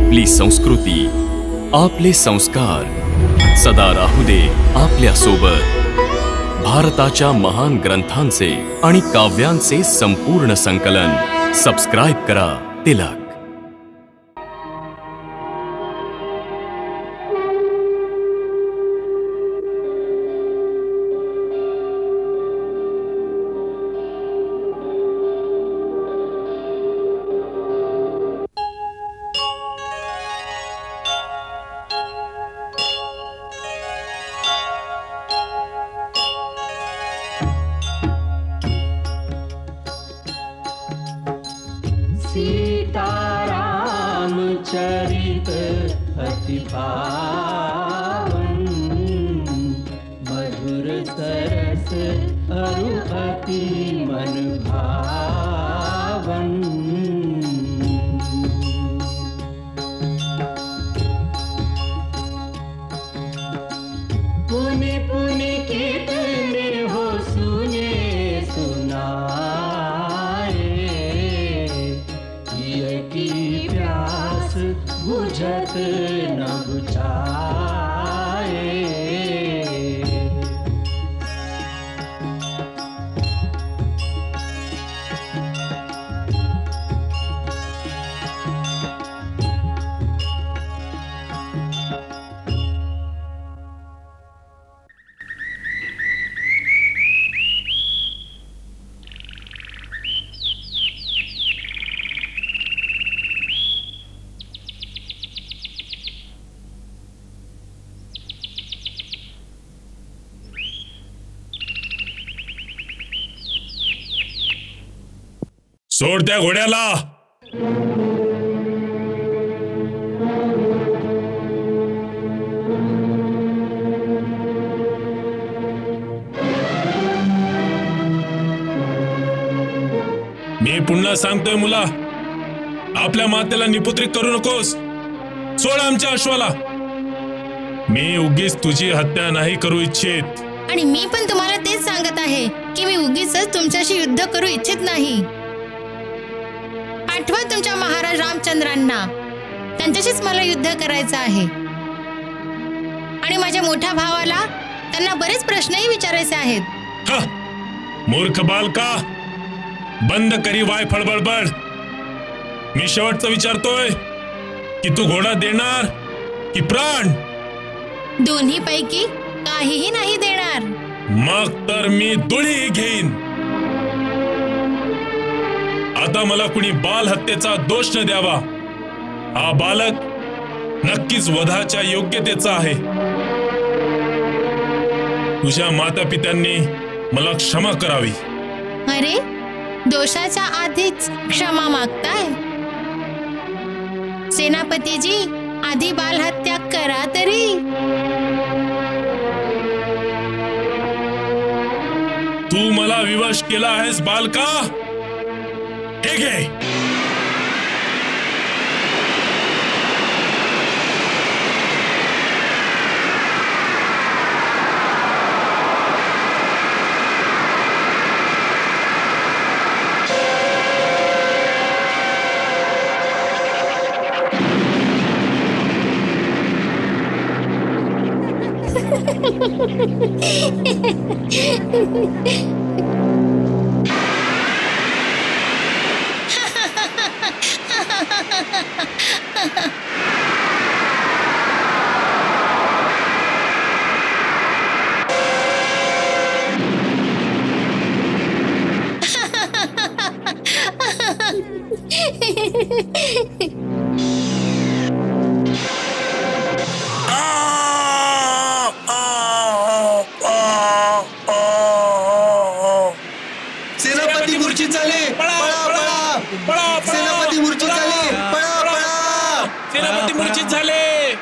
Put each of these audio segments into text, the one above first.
आपली संस्कृती, आपले संस्कार सदा राहू दे आपल्या सोबत। भारताच्या महान ग्रंथांचे आणि काव्यांचे संपूर्ण संकलन सबस्क्राइब करा तिलक। सीताराम चरित अति पावन, मधुर सरस अरु अति मन भावन। पुनि पुनि कितने हो सुने सुनाए, की प्यास बुझत न बुझाए। सोड त्या घोड्याला। मी पुन्हा सांगतोय मुला, आपल्या मातेला निपुत्रिक करू नकोस। सोड आमच्या अश्वाला। मी उगीच तुझी हत्या नाही करू इच्छित। आणि मी पण तुम्हाला तेच सांगत आहे की मी उगीच तुमच्याशी युद्ध करू इच्छित नाही। आठवा तुमच्या महाराज रामचंद्रांना, त्यांच्याशीच मला युद्ध करायचं आहे। आणि माझ्या मोठ्या भावाला त्यांना बरेच प्रश्नही विचारायचे आहेत। मूर्ख बालका, बंद करी वाय फळबळबळ। मी शेवटचं विचारतोय की तू घोडा देणार की प्राण? दोन्ही पैकी काहीही नाही देणार। मग तर मी दुळी घेईन। आता मला कुणी बाल हत्येचा दोष न द्यावा। हा बालक नक्कीच वधाच्या योग्यतेचा आहे। तुझ्या माता पित्यांनी मला क्षमा करावी। अरे, दोषाच्या आधीच क्षमा मागताय? सेनापतीजी, आधी बाल हत्या करा तरी। तू मला विवश केला आहेस बालका। हे घे। सेनापती मूर्छित झाले, पळा पळा पळा। सेनापती मूर्छित झाले, पळा पळा। सेनापती मूर्छित झाले।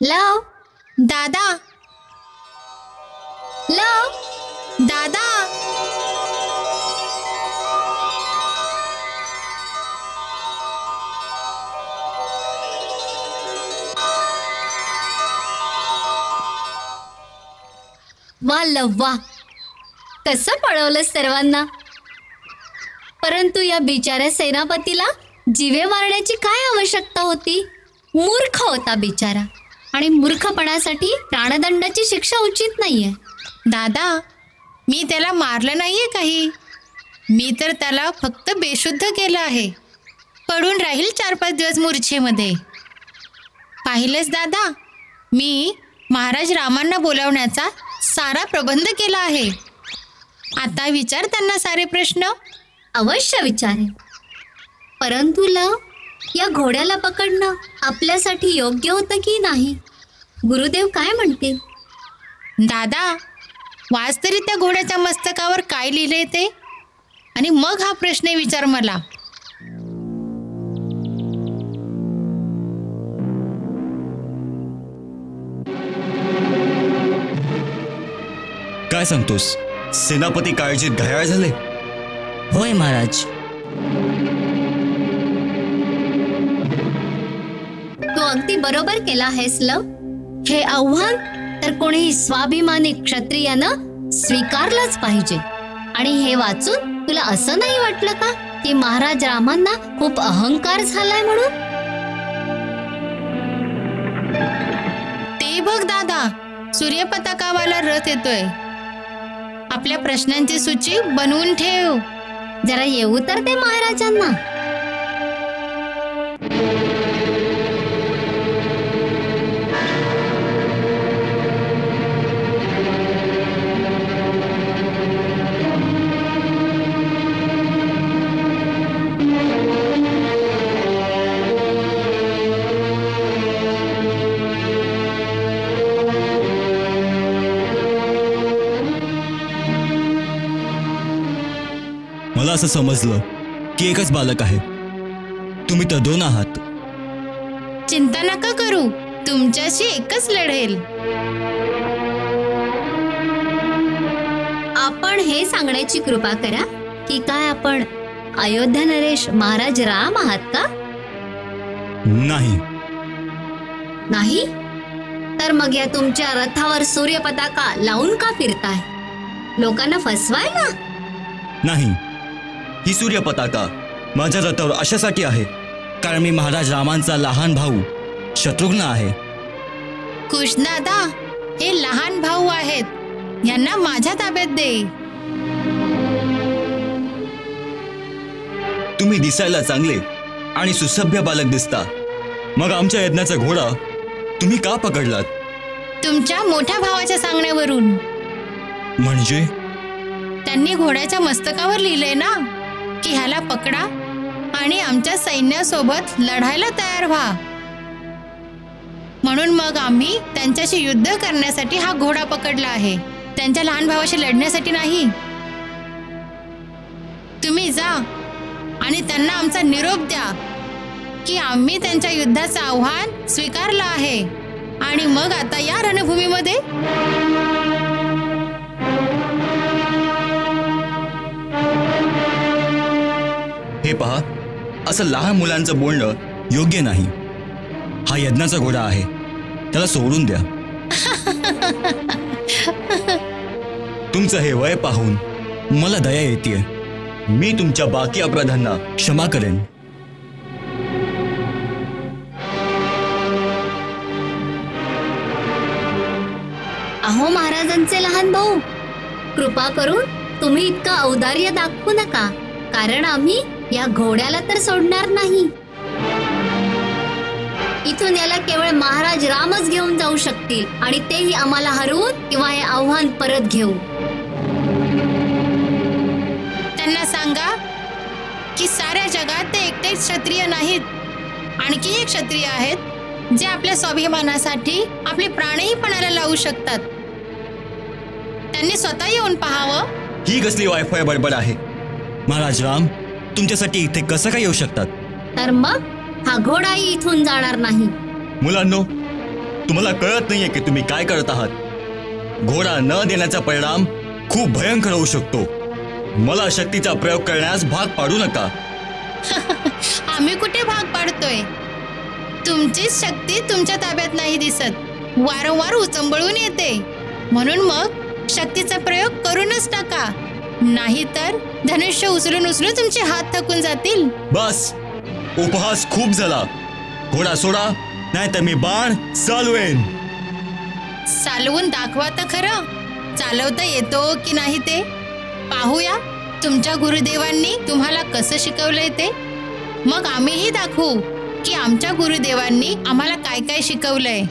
लव, दादा, लव, दादा। वा लव्वा, कसं पळवलं सर्वांना। परंतु या बिचाऱ्या सेनापतीला जीवे मारण्याची काय आवश्यकता होती? मूर्ख होता बिचारा, आणि मूर्खपणासाठी प्राणदंडाची शिक्षा उचित नाहीये. दादा, मी त्याला मारलं नाहीये काही. मी तर त्याला फक्त बेशुद्ध केलं आहे. पडून राहील 4-5 दिवस मूर्छेमध्ये. पाहिलंच दादा, मी महाराज रामांना बोलावण्याचा सारा प्रबंध केला आहे. आता विचार त्यांना सारे प्रश्न. अवश्य विचारे. परंतु लव, या घोड्याला पकडणं आपल्यासाठी योग्य होतं की नाही? गुरुदेव काय म्हणतील? दादा, वाच तरी त्या घोड्याच्या मस्तकावर काय लिहिलंय ते, आणि मग हा प्रश्न विचार मला. काय सांगतोस? सेनापती काळजीत घायाळ झाले? होय महाराज. तू अगदी बरोबर केला आहेस लव. हे आव्हान तर कोणीही स्वाभिमानी क्षत्रियानं स्वीकारलंच पाहिजे. आणि हे वाचून तुला असं नाही वाटलं का की महाराज रामांना खूप अहंकार झालाय म्हणून? ते बघ दादा, सूर्यपताकावाला रथ येतोय. आपल्या प्रश्नांची सूची बनवून ठेव. जरा येऊ तर ते महाराजांना. मला असं समजलं की एकच बालक आहे. तुम्ही तर 2 आहात. चिंता नका करू, तुमच्याशी एकच लढेल. आपण हे सांगण्याची कृपा करा की काय आपण अयोध्या नरेश महाराज राम आहात का? नाही. नाही तर मग या तुमच्या रथावर सूर्यपताका लावून का फिरताय? लोकांना फसवायला? नाही, ही सूर्यपताका माझ्या रथावर अशासाठी आहे कारण मी महाराज रामांचा लहान भाऊ शत्रुघ्न आहे. कुश दादा, हे लहान भाऊ आहेत, यांना माझ्या ताब्यात दे. तुम्ही दिसायला चांगले आणि सुसभ्य बालक दिसता. मग आमच्या यज्ञाचा घोडा तुम्ही का पकडलात? तुमच्या मोठ्या भावाच्या सांगण्यावरून. म्हणजे? त्यांनी घोड्याच्या मस्तकावर लिहिलंय ना की ह्याला पकडा आणि आमच्या सैन्यासोबत लढायला तयार व्हा. म्हणून मग आम्ही त्यांच्याशी युद्ध करण्यासाठी हा घोडा पकडला आहे, त्यांच्या लहान भावाशी लढण्यासाठी नाही. तुम्ही जा आणि त्यांना आमचा निरोप द्या की आम्ही त्यांच्या युद्धाचं आव्हान स्वीकारलं आहे. आणि मग आता या रणभूमीमध्ये हे पहा, असं लहान मुलांचं बोलणं योग्य नाही. हा यज्ञाचा घोडा आहे, त्याला सोडून द्या. तुमचं हे वय पाहून मला दया येते. मी तुमच्या बाकी अपराधांना क्षमा करेन. अहो महाराजांचे लहान भाऊ, कृपा करून तुम्ही इतकं औदार्य दाखवू नका, कारण आम्ही या घोड्याला तर सोडणार नाही. इथून याला केवळ महाराज रामच घेऊन जाऊ शकतील, आणि तेही आम्हाला हरवून किंवा हे आव्हान परत घेऊ. त्यांना सांगा की साऱ्या जगात ते एकटेच क्षत्रिय नाहीत. आणखी एक क्षत्रिय आहेत जे आपल्या स्वाभिमानासाठी आपले प्राणही पणाला लावू शकतात. त्यांनी स्वतः येऊन पाहावं. ही कसली वायफाय बडबड आहे? महाराज राम तुमच्यासाठी इथे कसं काय येऊ शकतात? तर मग हा घोडाही इथून जाणार नाही. मुलांनो, तुम्हाला कळत नाहीये की तुम्ही काय करत आहात. घोडा न देण्याचा परिणाम खूप भयंकर होऊ शकतो. मला शक्तीचा प्रयोग करण्यास भाग पाडू नका. आम्ही कुठे भाग पाडतोय? तुमचीच शक्ती तुमच्या ताब्यात नाही दिसत, वारंवार उचंबळून येते. म्हणून मग शक्तीचा प्रयोग करूनच टाका, नाहीतर धनुष्य उचलून उचलून तुमचे हात थकून जातील. बस, उपहास खूप झाला. घोडा सोडा, नाही तर मी बाण चालवेन. चालवून दाखवा तर खरं, चालवता येतो की नाही ते पाहूया. तुमच्या गुरुदेवांनी तुम्हाला कसं शिकवलंय ते, मग आम्हीही दाखवू की आमच्या गुरुदेवांनी आम्हाला काय काय शिकवलंय.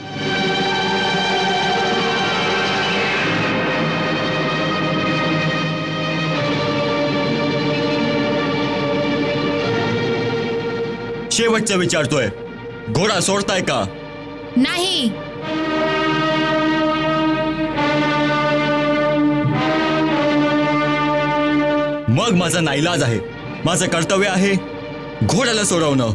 शेवटचं विचारतोय, घोडा सोडताय का? नाही. मग माझा नाईलाज आहे. माझं कर्तव्य आहे घोड्याला सोडवणं.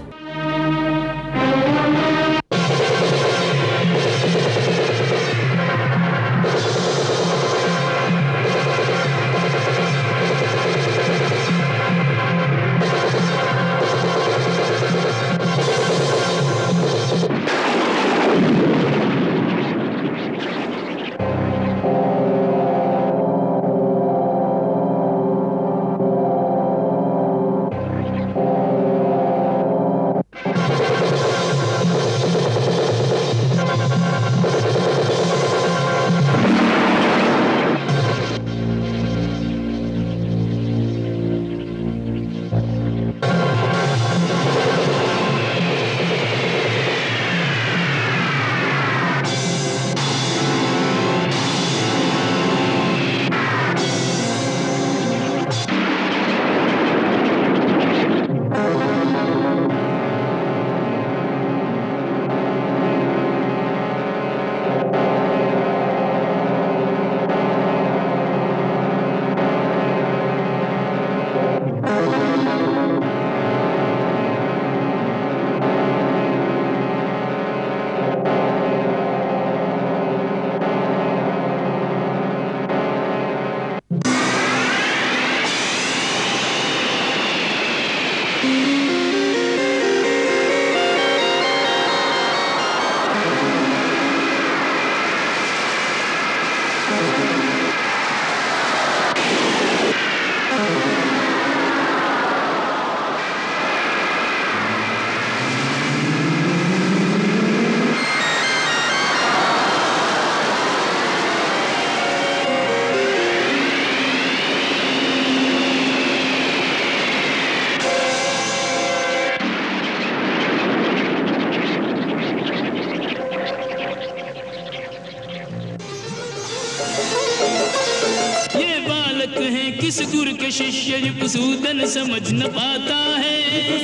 किस गुरु के शिष्य सूदन समझ न पाता है,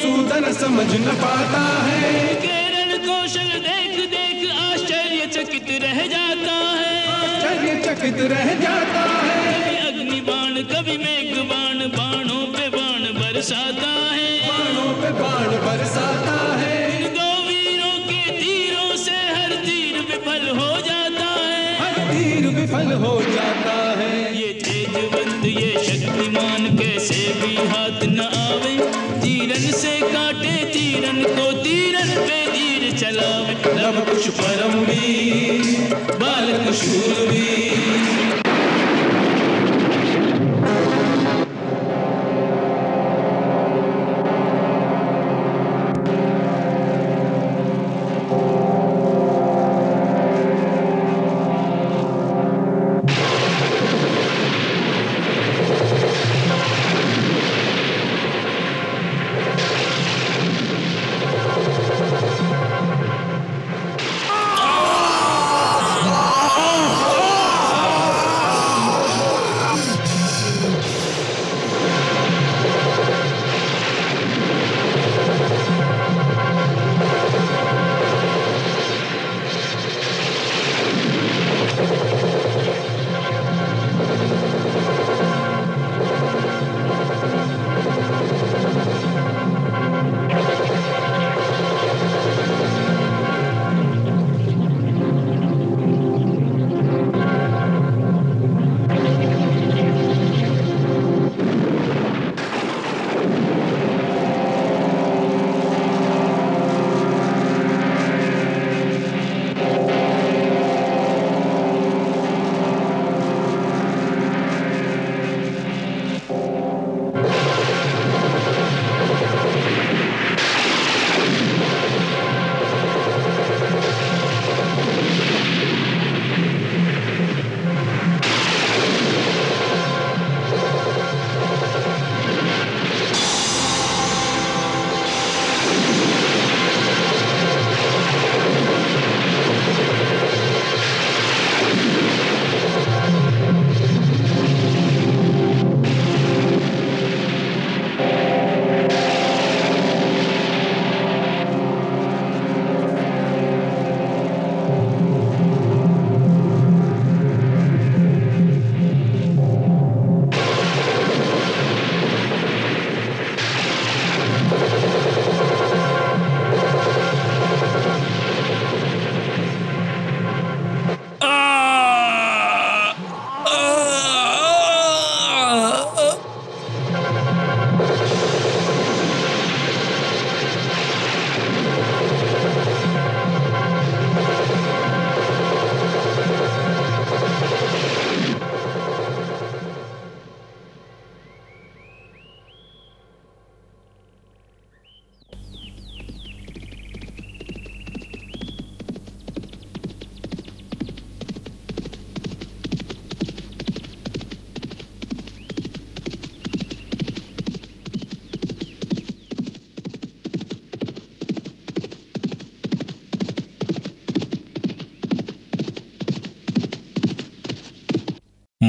सूदन समझ न पाता है। केरल कौशल देख देख आश्चर्यचकित रह जाता है, आश्चर्यचकित रह जाता है। कभी अग्नि बाण कभी मेघ बाण, बाणों पे बाण बरसाता है, बाणों पे बाण बरसाता है। दो वीरों के तीरों से हर तीर विफल हो जाता है, हर तीर विफल हो जाता है। ये तेजवंत ये शक्तिमान कैसे भी हाथ न आवे, तीरन से काटे तीरन को तीरन पे तीर चलावे। लव कुश परमवीर बालक शूरवीर।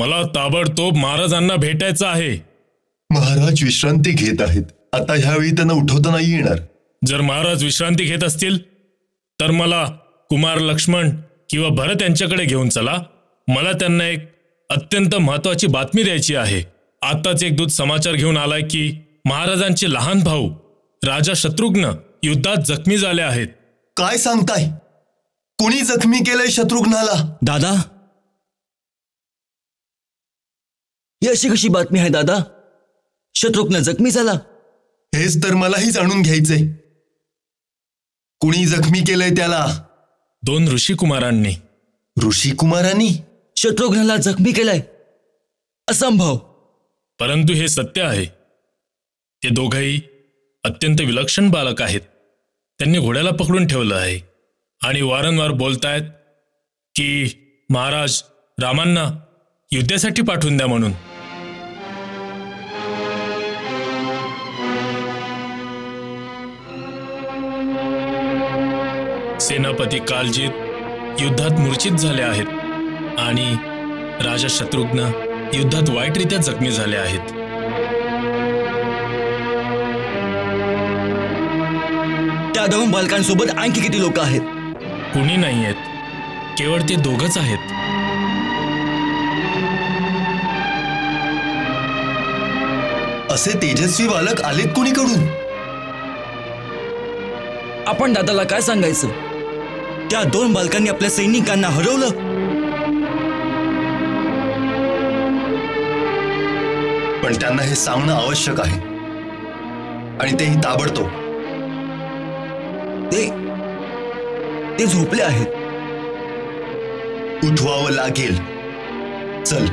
मला ताबडतोब महाराजांना भेटायचं आहे. महाराज विश्रांती घेत आहेत. आता ह्यावेळी त्यांना उठवता नाही येणार. जर महाराज विश्रांती घेत असतील तर मला कुमार लक्ष्मण किंवा भरत यांच्याकडे घेऊन चला. मला त्यांना एक अत्यंत महत्वाची बातमी द्यायची आहे. आताच एक दूत समाचार घेऊन आलाय की महाराजांचे लहान भाऊ राजा शत्रुघ्न युद्धात जखमी झाले आहेत. काय सांगताय? कोणी जखमी केलंय शत्रुघ्नाला? दादा, ही अशी कशी बातमी आहे दादा? शत्रुघ्न जखमी झाला? हेच तर मलाही जाणून घ्यायचंय. कुणी जखमी केलंय त्याला? 2 ऋषिकुमारांनी. ऋषिकुमारांनी शत्रुघ्नाला जखमी केलाय? असंभव. परंतु हे सत्य आहे. ते दोघंही अत्यंत विलक्षण बालक आहेत. त्यांनी घोड्याला पकडून ठेवलं आहे आणि वारंवार बोलतायत की महाराज रामांना युद्धासाठी पाठवून द्या म्हणून. सेनापती कालजीत युद्धात मूर्छित झाले आहेत आणि राजा शत्रुघ्न युद्धात वाईटरित्या जखमी झाले आहेत. त्या 2 बालकांसोबत आणखी किती लोक आहेत? कुणी नाही आहेत. केवळ ते दोघंच आहेत. असे तेजस्वी बालक आलेत कोणीकडून? आपण दादाला काय सांगायचं? त्या 2 बालकांनी आपल्या सैनिकांना हरवलं. पण त्यांना हे सांगणं आवश्यक आहे आणि तेही ताबडतोब. ते झोपले आहेत. उठवावं लागेल. चल.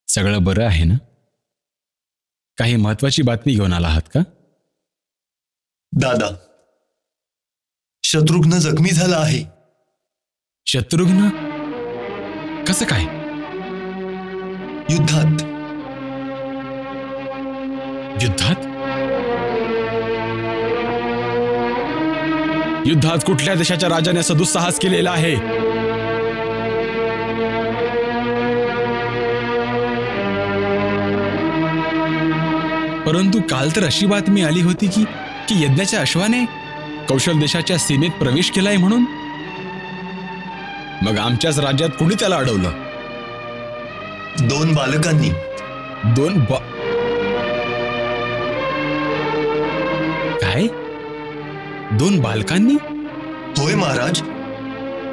सगळं बरं आहे ना? काही महत्वाची बातमी घेऊन आला आहात का? दादा, शत्रुघ्न जखमी झाला आहे. शत्रुघ्न? कसं काय? युद्धात. युद्धात? युद्धात कुठल्या देशाच्या राजाने असं दुस्साहस केलेला आहे? परंतु काल तर अशी बातमी आली होती की यज्ञाच्या अश्वाने कौशल देशाच्या सीमेत प्रवेश केलाय म्हणून. मग आमच्याच राज्यात कुणी त्याला अडवलं? 2 बालकांनी. 2 काय? 2 बालकांनी? होय महाराज.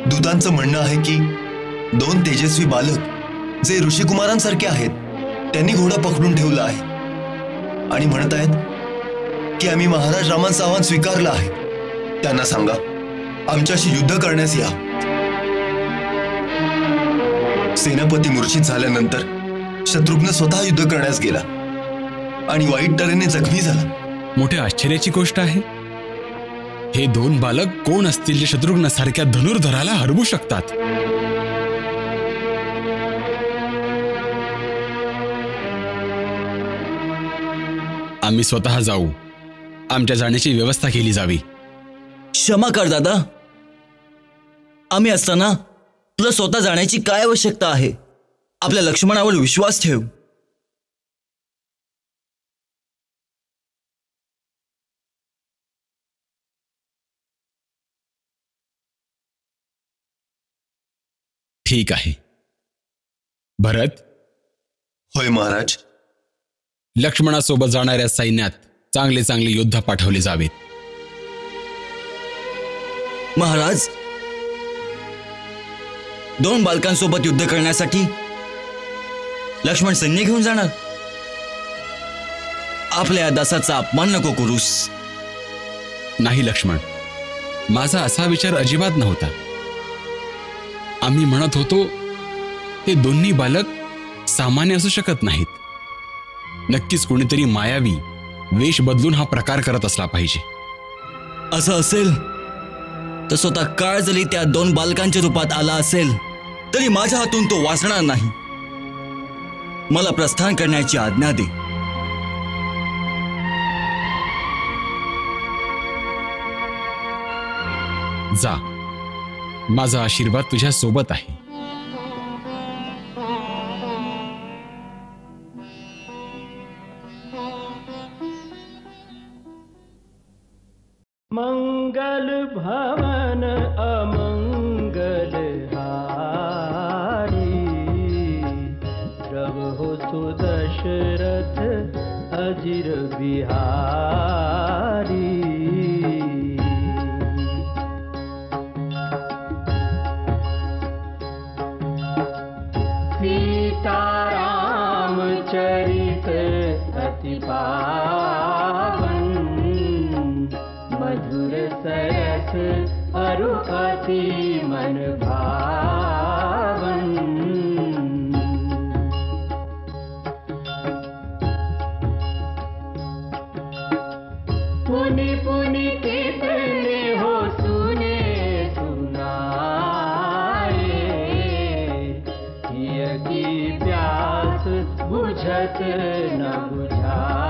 दूतांचं म्हणणं आहे की 2 तेजस्वी बालक जे ऋषिकुमारांसारखे आहेत त्यांनी घोडा पकडून ठेवला आहे आणि म्हणत आहेत की आम्ही महाराज रामांचं आव्हान स्वीकारलं आहे. त्यांना सांगा आमच्याशी युद्ध करण्यास या. सेनापती मूर्छित झाल्यानंतर शत्रुघ्न स्वतः युद्ध करण्यास गेला आणि वाईट तऱ्हेने जखमी झाला. मोठ्या आश्चर्याची गोष्ट आहे. हे 2 बालक कोण असतील जे शत्रुघ्न सारख्या धनुर्धराला हरवू शकतात? आम्ही स्वतः जाऊ. आमच्या जाण्याची व्यवस्था केली जावी. क्षमा कर दादा. आम्ही असताना तुला स्वतः जाण्याची काय आवश्यकता आहे? आपल्या लक्ष्मणावर विश्वास ठेव. ठीक आहे. भरत. होय महाराज. लक्ष्मणासोबत जाणाऱ्या सैन्यात चांगले चांगले योद्धा पाठवले जावेत. महाराज, 2 बालकांसोबत युद्ध करण्यासाठी लक्ष्मण सैन्य घेऊन जाणार? आपल्या दासाचा अपमान नको करूस. नाही लक्ष्मण, माझा असा विचार अजिबात नव्हता. आम्ही म्हणत होतो ते दोन्ही बालक सामान्य असू शकत नाहीत. नक्कीच कोणीतरी मायावी वेश बदलून हा प्रकार करत असला पाहिजे. असं असेल तर स्वतः काळ जरी त्या दोन बालकांच्या रूपात आला असेल तरी माझ्या हातून तो वाचणार नाही. मला प्रस्थान करण्याची आज्ञा दे. जा, माझा आशीर्वाद तुझ्या सोबत आहे. मंगल भवन अमंगल हारी, रहो सुदशरथ अजिर बिहारी. सीताराम चरित अति पावन, मधुर सरस अरु अति मन भावन. पुनि पुनि कितने हो सुने सुनाए, की प्यास बुझत न बुझा.